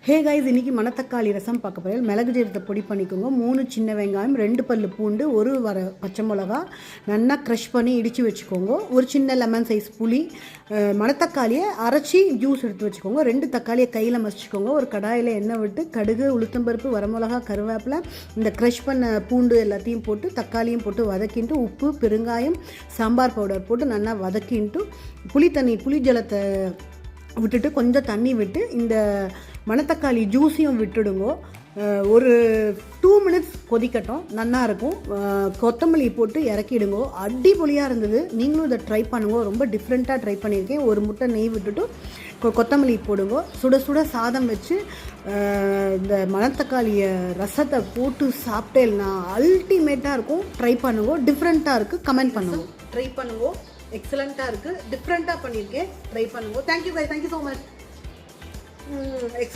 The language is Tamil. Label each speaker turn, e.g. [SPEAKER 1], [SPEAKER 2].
[SPEAKER 1] ஹே கைஸ், இன்றைக்கி மணத்தக்காளி ரசம் பார்க்க போகிறேன். மிளகு ஜீரகத்தை பொடி பண்ணிக்கோங்க. 3 சின்ன வெங்காயம், 2 பல்லு பூண்டு, 1 பச்சை மிளகா நல்லா க்ரஷ் பண்ணி இடித்து வச்சுக்கோங்க. ஒரு சின்ன லெமன் சைஸ் புளி, மணத்தக்காளியை அரைச்சி ஜூஸ் எடுத்து வச்சுக்கோங்க. 2 தக்காளியை கையில் மசிச்சுக்கோங்க. ஒரு கடாயில் எண்ணெய் விட்டு கடுகு, உளுத்தம்பருப்பு, வரமிளகா, கருவேப்பிலை, இந்த க்ரஷ் பண்ண பூண்டு எல்லாத்தையும் போட்டு தக்காளியும் போட்டு வதக்கிட்டு உப்பு, பெருங்காயம், சாம்பார் பவுடர் போட்டு நல்லா வதக்கிட்டு புளி ஜலத்தை விட்டுட்டு கொஞ்சம் தண்ணி விட்டு இந்த மணத்தக்காளி ஜூஸையும் விட்டுடுங்க. ஒரு 2 மினிட்ஸ் கொதிக்கட்டும், நல்லா இருக்கும். கொத்தமல்லி போட்டு இறக்கிடுங்க. அடிப்பொலியாக இருந்தது. நீங்களும் இதை ட்ரை பண்ணுங்க. ரொம்ப டிஃப்ரெண்ட்டாக ட்ரை பண்ணியிருக்கேன். ஒரு முட்டை நெய் விட்டுட்டு கொத்தமல்லி போடுங்க. சுட சுட சாதம் வச்சு இந்த மணத்தக்காளியை ரசத்தை போட்டு சாப்பிட்டேன்னா அல்டிமேட்டாக இருக்கும். ட்ரை பண்ணுங்க. டிஃப்ரெண்ட்டாக இருக்குது. கமெண்ட் பண்ணுங்க. ட்ரை பண்ணுங்க. எக்ஸலண்ட்டாக இருக்குது. டிஃப்ரெண்ட்டாக பண்ணியிருக்கேன். ட்ரை பண்ணுங்க. Thank you guys. Thank you so much. Excellent.